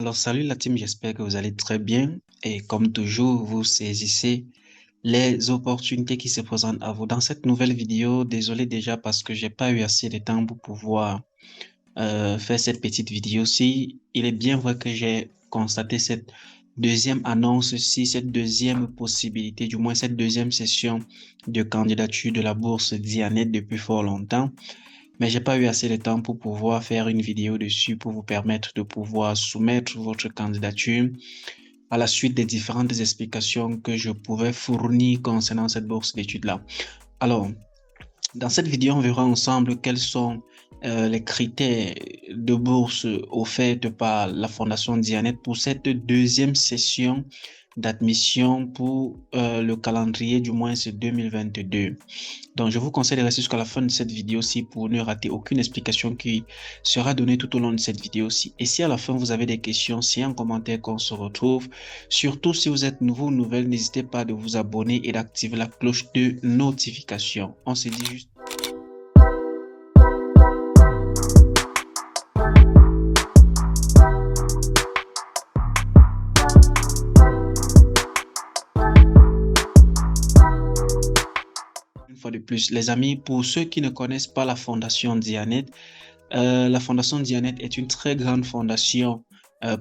Alors, salut la team, j'espère que vous allez très bien et comme toujours, vous saisissez les opportunités qui se présentent à vous. Dans cette nouvelle vidéo, désolé déjà parce que j'ai pas eu assez de temps pour pouvoir faire cette petite vidéo-ci. Il est bien vrai que j'ai constaté cette deuxième annonce-ci, cette deuxième possibilité, du moins cette deuxième session de candidature de la bourse Dianet depuis fort longtemps. Mais j'ai pas eu assez de temps pour pouvoir faire une vidéo dessus pour vous permettre de pouvoir soumettre votre candidature à la suite des différentes explications que je pouvais fournir concernant cette bourse d'études-là. Alors, dans cette vidéo, on verra ensemble quels sont les critères de bourse offerts par la Fondation Dianet pour cette deuxième session d'admission pour le calendrier du moins c'est 2022. Donc, je vous conseille de rester jusqu'à la fin de cette vidéo-ci pour ne rater aucune explication qui sera donnée tout au long de cette vidéo-ci. Et si à la fin vous avez des questions, c'est en commentaire qu'on se retrouve. Surtout si vous êtes nouveau ou nouvelle, n'hésitez pas de vous abonner et d'activer la cloche de notification. On se dit juste une fois de plus, les amis, pour ceux qui ne connaissent pas la Fondation Dianet, la Fondation Dianet est une très grande fondation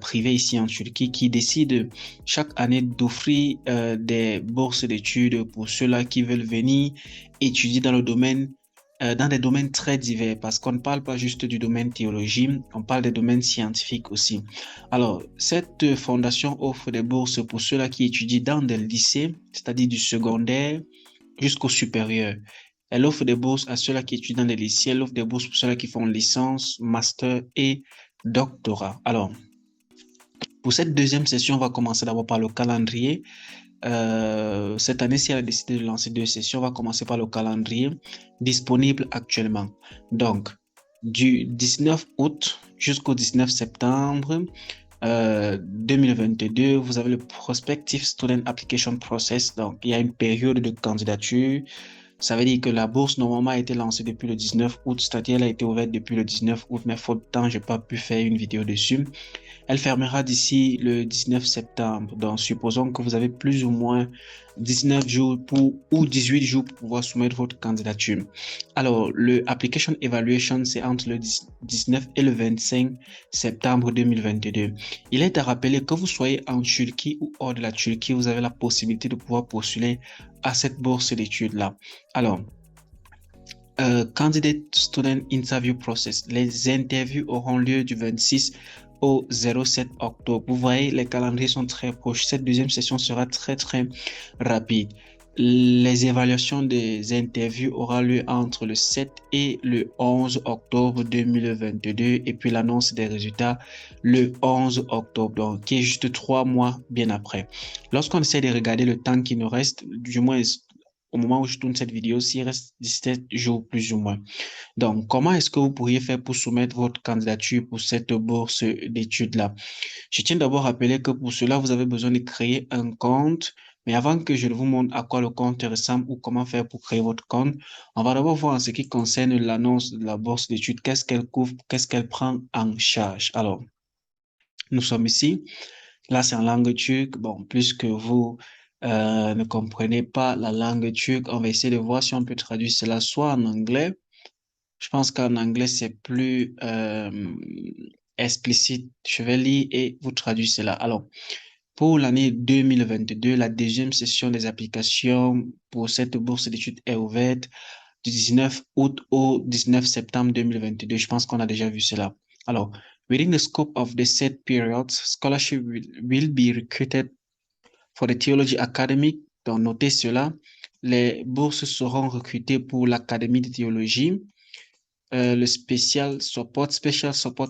privée ici en Turquie qui décide chaque année d'offrir des bourses d'études pour ceux-là qui veulent venir étudier dans le domaine, dans des domaines très divers, parce qu'on ne parle pas juste du domaine théologie, on parle des domaines scientifiques aussi. Alors, cette fondation offre des bourses pour ceux-là qui étudient dans des lycées, c'est-à-dire du secondaire jusqu'au supérieur. Elle offre des bourses à ceux-là qui étudient dans les lycées. Elle offre des bourses pour ceux-là qui font licence, master et doctorat. Alors, pour cette deuxième session, on va commencer d'abord par le calendrier. Cette année-ci, elle a décidé de lancer deux sessions. On va commencer par le calendrier disponible actuellement. Donc, du 19 août jusqu'au 19 septembre 2022, vous avez le Prospective Student Application Process. Donc, il y a une période de candidature. Ça veut dire que la bourse, normalement, a été lancée depuis le 19 août, c'est-à-dire elle a été ouverte depuis le 19 août, mais faute de temps, j'ai pas pu faire une vidéo dessus. Elle fermera d'ici le 19 septembre. Donc, supposons que vous avez plus ou moins 19 jours ou 18 jours pour pouvoir soumettre votre candidature. Alors, le Application Evaluation, c'est entre le 19 et le 25 septembre 2022. Il est à rappeler que vous soyez en Turquie ou hors de la Turquie, vous avez la possibilité de pouvoir postuler à cette bourse d'études-là. Alors, Candidate Student Interview Process. Les interviews auront lieu du 26 au 07 octobre. Vous voyez, les calendriers sont très proches. Cette deuxième session sera très, très rapide. Les évaluations des interviews aura lieu entre le 7 et le 11 octobre 2022 et puis l'annonce des résultats le 11 octobre, donc qui est juste 3 mois bien après. Lorsqu'on essaie de regarder le temps qui nous reste, du moins au moment où je tourne cette vidéo, s'il reste 17 jours plus ou moins. Donc, comment est-ce que vous pourriez faire pour soumettre votre candidature pour cette bourse d'études-là? Je tiens d'abord à rappeler que pour cela, vous avez besoin de créer un compte. Mais avant que je ne vous montre à quoi le compte ressemble ou comment faire pour créer votre compte, on va d'abord voir en ce qui concerne l'annonce de la bourse d'études, qu'est-ce qu'elle couvre, qu'est-ce qu'elle prend en charge. Alors, nous sommes ici. Là, c'est en langue turque. Bon, puisque vous ne comprenez pas la langue turque, on va essayer de voir si on peut traduire cela soit en anglais. Je pense qu'en anglais, c'est plus explicite. Je vais lire et vous traduire cela. Alors, pour l'année 2022, la deuxième session des applications pour cette bourse d'études est ouverte du 19 août au 19 septembre 2022. Je pense qu'on a déjà vu cela. Alors, within the scope of the set periods, scholarship will be recruited for the Theology Academy. Donc, notez cela. Les bourses seront recrutées pour l'Académie de théologie, le Special Support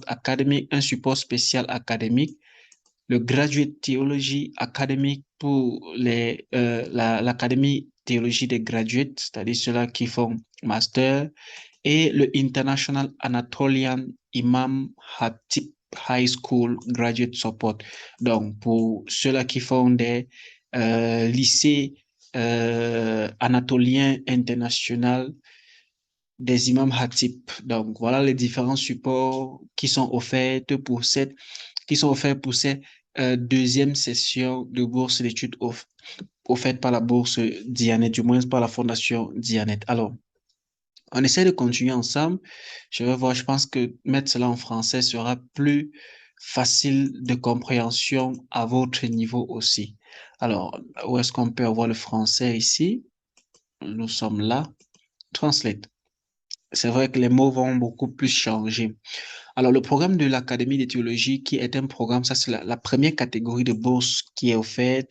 Academy, un support spécial académique, le Graduate Theology Academy pour l'Académie Théologie des graduates, c'est-à-dire ceux-là qui font master, et le International Anatolian Imam Hatip High School Graduate Support. Donc, pour ceux-là qui font des lycées anatoliens internationaux des imams Hatip. Donc, voilà les différents supports qui sont offerts pour cette qui sont offerts pour ces deuxième session de bourse d'études offerte par la bourse Dianet, du moins par la fondation Dianet. Alors, on essaie de continuer ensemble. Je vais voir, je pense que mettre cela en français sera plus facile de compréhension à votre niveau aussi. Alors, où est-ce qu'on peut avoir le français ici? Nous sommes là. Translate. C'est vrai que les mots vont beaucoup plus changer. Alors, le programme de l'Académie de théologie, qui est un programme, ça c'est la première catégorie de bourse qui est offerte,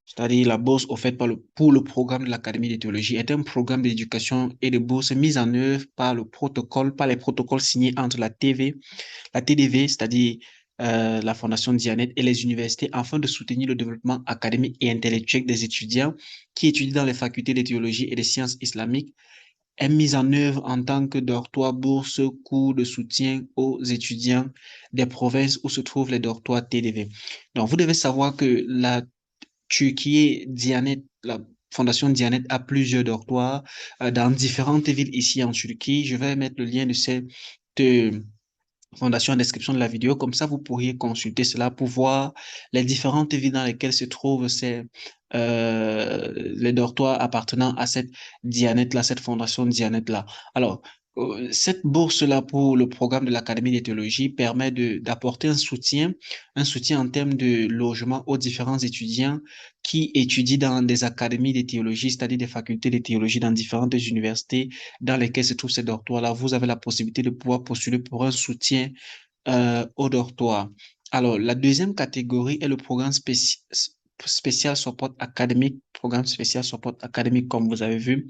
c'est-à-dire la bourse offerte pour le programme de l'Académie de théologie, est un programme d'éducation et de bourse mis en œuvre par les protocoles signés entre la TDV, c'est-à-dire la Fondation Dianet et les universités afin de soutenir le développement académique et intellectuel des étudiants qui étudient dans les facultés de théologie et des sciences islamiques est mise en œuvre en tant que dortoir, bourse, cours de soutien aux étudiants des provinces où se trouvent les dortoirs TDV. Donc, vous devez savoir que la Turquie, Diyanet, la Fondation Diyanet a plusieurs dortoirs dans différentes villes ici en Turquie. Je vais mettre le lien de cette fondation en description de la vidéo. Comme ça, vous pourriez consulter cela pour voir les différentes villes dans lesquelles se trouvent les dortoirs appartenant à cette Dianet-là, cette fondation Dianet-là. Alors, cette bourse-là pour le programme de l'Académie de théologie permet d'apporter un soutien en termes de logement aux différents étudiants qui étudient dans des académies de théologie, c'est-à-dire des facultés de théologie dans différentes universités dans lesquelles se trouvent ces dortoirs-là. Vous avez la possibilité de pouvoir postuler pour un soutien au dortoir. Alors, la deuxième catégorie est le programme spécial support académique, programme spécial support académique, comme vous avez vu,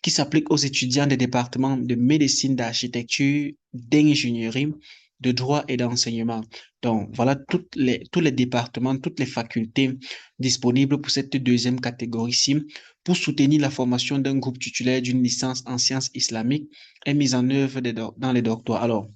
qui s'applique aux étudiants des départements de médecine, d'architecture, d'ingénierie, de droit et d'enseignement. Donc, voilà tous les départements, toutes les facultés disponibles pour cette deuxième catégorie-ci pour soutenir la formation d'un groupe titulaire d'une licence en sciences islamiques est mise en œuvre dans les dortoirs. Alors,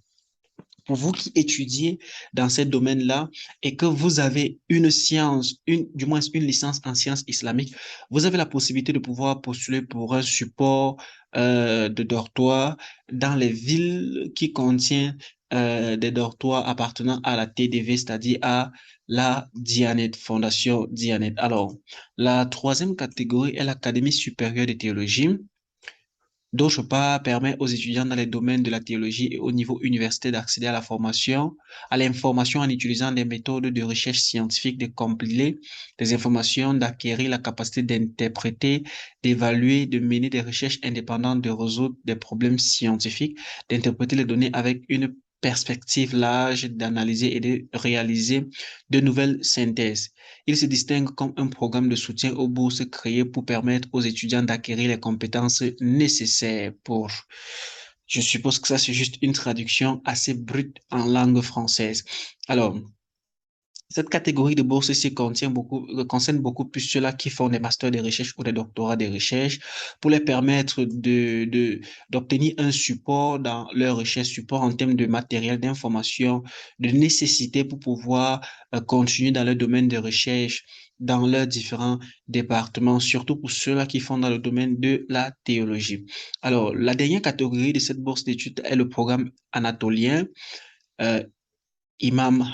pour vous qui étudiez dans ces domaines-là et que vous avez une science, du moins une licence en sciences islamiques, vous avez la possibilité de pouvoir postuler pour un support de dortoir dans les villes qui contiennent des dortoirs appartenant à la TDV, c'est-à-dire à la Dianet, Fondation Dianet. Alors, la troisième catégorie est l'Académie supérieure de théologie. D'autre part, permet aux étudiants dans les domaines de la théologie et au niveau universitaire d'accéder à la formation, à l'information en utilisant des méthodes de recherche scientifique, de compiler des informations, d'acquérir la capacité d'interpréter, d'évaluer, de mener des recherches indépendantes, de résoudre des problèmes scientifiques, d'interpréter les données avec une perspective large, d'analyser et de réaliser de nouvelles synthèses. Il se distingue comme un programme de soutien aux bourses créé pour permettre aux étudiants d'acquérir les compétences nécessaires pour... Je suppose que ça, c'est juste une traduction assez brute en langue française. Alors, cette catégorie de bourses ici concerne beaucoup plus ceux-là qui font des masters de recherche ou des doctorats de recherche pour les permettre d'obtenir un support dans leur recherche, support en termes de matériel, d'information, de nécessité pour pouvoir continuer dans le domaine de recherche dans leurs différents départements, surtout pour ceux-là qui font dans le domaine de la théologie. Alors, la dernière catégorie de cette bourse d'études est le programme anatolien. Euh, Imam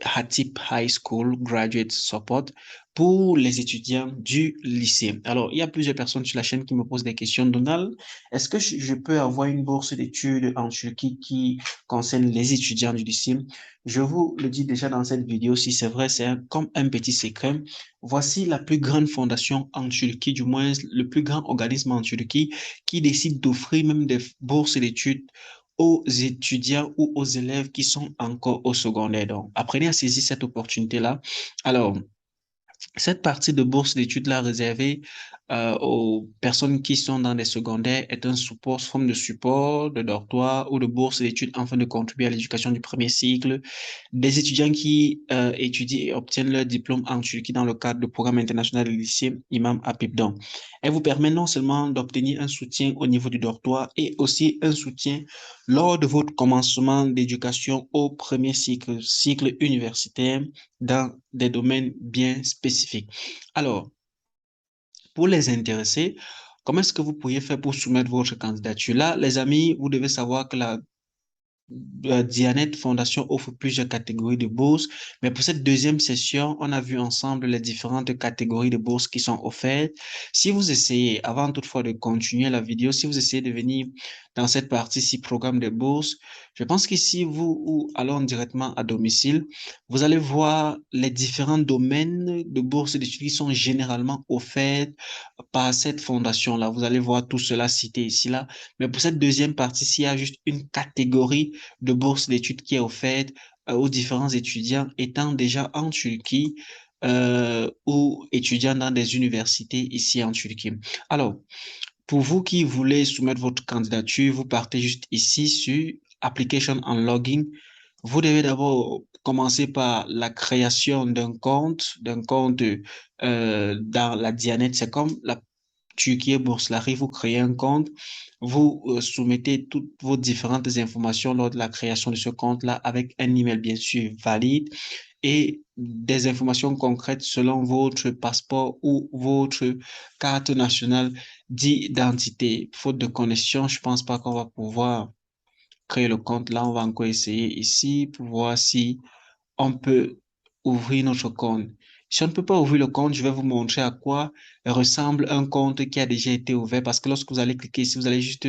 Hatip High School Graduate Support pour les étudiants du lycée. Alors, il y a plusieurs personnes sur la chaîne qui me posent des questions. Donald, est-ce que je peux avoir une bourse d'études en Turquie qui concerne les étudiants du lycée? Je vous le dis déjà dans cette vidéo, si c'est vrai, c'est comme un petit secret. Voici la plus grande fondation en Turquie, du moins le plus grand organisme en Turquie qui décide d'offrir même des bourses d'études aux étudiants ou aux élèves qui sont encore au secondaire. Donc, apprenez à saisir cette opportunité-là. Alors, cette partie de bourse d'études-là réservée aux personnes qui sont dans les secondaires est un support, forme de support, de dortoir ou de bourse d'études afin de contribuer à l'éducation du premier cycle des étudiants qui étudient et obtiennent leur diplôme en Turquie dans le cadre du programme international du lycée Imam Hatip. Donc, elle vous permet non seulement d'obtenir un soutien au niveau du dortoir et aussi un soutien lors de votre commencement d'éducation au premier cycle universitaire dans des domaines bien spécifiques. Alors, pour les intéressés, comment est-ce que vous pourriez faire pour soumettre votre candidature? Là, les amis, vous devez savoir que Dianet Fondation offre plusieurs catégories de bourses, mais pour cette deuxième session, on a vu ensemble les différentes catégories de bourses qui sont offertes. Si vous essayez, avant toutefois de continuer la vidéo, si vous essayez de venir dans cette partie-ci, programme de bourse, je pense qu'ici, vous ou allons directement à domicile, vous allez voir les différents domaines de bourse d'études qui sont généralement offerts par cette fondation-là. Vous allez voir tout cela cité ici, là. Mais pour cette deuxième partie-ci, il y a juste une catégorie de bourse d'études qui est offerte aux différents étudiants étant déjà en Turquie ou étudiants dans des universités ici en Turquie. Alors, pour vous qui voulez soumettre votre candidature, vous partez juste ici sur Application and Login. Vous devez d'abord commencer par la création d'un compte dans la Dianet. C'est comme la Turquie Bourselary, vous créez un compte, vous soumettez toutes vos différentes informations lors de la création de ce compte-là avec un email bien sûr valide et des informations concrètes selon votre passeport ou votre carte nationale d'identité. Faute de connexion, je pense pas qu'on va pouvoir créer le compte. Là, on va encore essayer ici pour voir si on peut ouvrir notre compte. Si on ne peut pas ouvrir le compte, je vais vous montrer à quoi ressemble un compte qui a déjà été ouvert parce que lorsque vous allez cliquer ici, vous allez juste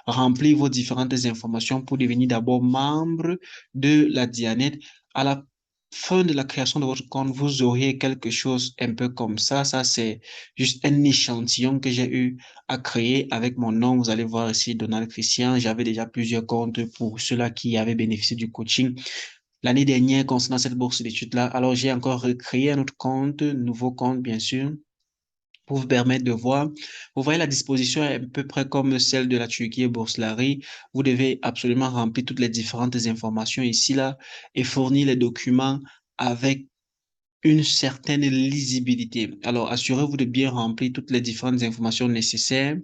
remplir vos différentes informations pour devenir d'abord membre de la Dianet. À la fin de la création de votre compte, vous auriez quelque chose un peu comme ça. Ça, c'est juste un échantillon que j'ai eu à créer avec mon nom. Vous allez voir ici Donald Christian. J'avais déjà plusieurs comptes pour ceux-là qui avaient bénéficié du coaching l'année dernière concernant cette bourse d'études-là. Alors, j'ai encore recréé un autre compte, nouveau compte, bien sûr, pour vous permettre de voir. Vous voyez, la disposition est à peu près comme celle de la Turquie Bourselary. Vous devez absolument remplir toutes les différentes informations ici, là, et fournir les documents avec une certaine lisibilité. Alors, assurez-vous de bien remplir toutes les différentes informations nécessaires.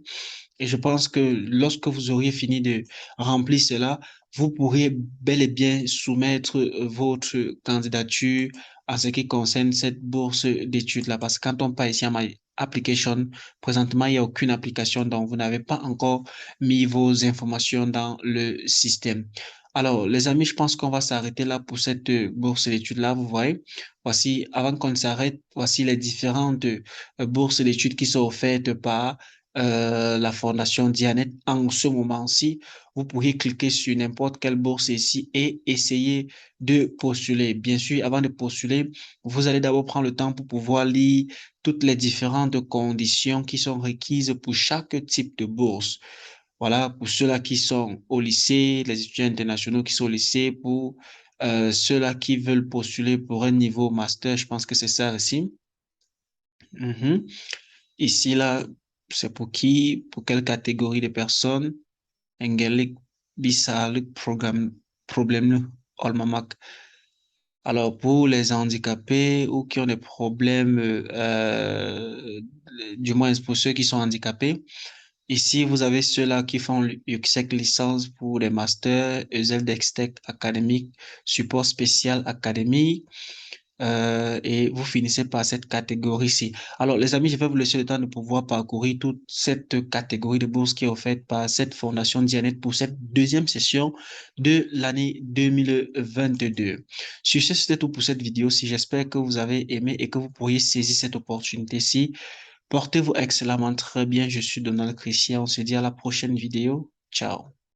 Et je pense que lorsque vous auriez fini de remplir cela, vous pourriez bel et bien soumettre votre candidature en ce qui concerne cette bourse d'études-là. Parce que quand on parle ici en My Application, présentement, il n'y a aucune application, donc vous n'avez pas encore mis vos informations dans le système. Alors, les amis, je pense qu'on va s'arrêter là pour cette bourse d'études-là. Vous voyez, voici, avant qu'on ne s'arrête, voici les différentes bourses d'études qui sont offertes par la Fondation Dianet en ce moment-ci. Vous pourriez cliquer sur n'importe quelle bourse ici et essayer de postuler. Bien sûr, avant de postuler, vous allez d'abord prendre le temps pour pouvoir lire toutes les différentes conditions qui sont requises pour chaque type de bourse. Voilà, pour ceux-là qui sont au lycée, les étudiants internationaux qui sont au lycée, pour ceux-là qui veulent postuler pour un niveau master, je pense que c'est ça aussi. Mhm. Ici, là, c'est pour qui, pour quelle catégorie de personnes? Engellik Bisalik problème olmamak. Alors, pour les handicapés ou qui ont des problèmes, du moins pour ceux qui sont handicapés, ici, vous avez ceux-là qui font l'UXEC licence pour les masters, EZEL-DEXTEC académique, support spécial académique, et vous finissez par cette catégorie-ci. Alors, les amis, je vais vous laisser le temps de pouvoir parcourir toute cette catégorie de bourse qui est offerte par cette Fondation Dianet pour cette deuxième session de l'année 2022. Sur ce, c'était tout pour cette vidéo-ci. J'espère que vous avez aimé et que vous pourriez saisir cette opportunité-ci. Portez-vous excellemment très bien. Je suis Donald Christian. On se dit à la prochaine vidéo. Ciao.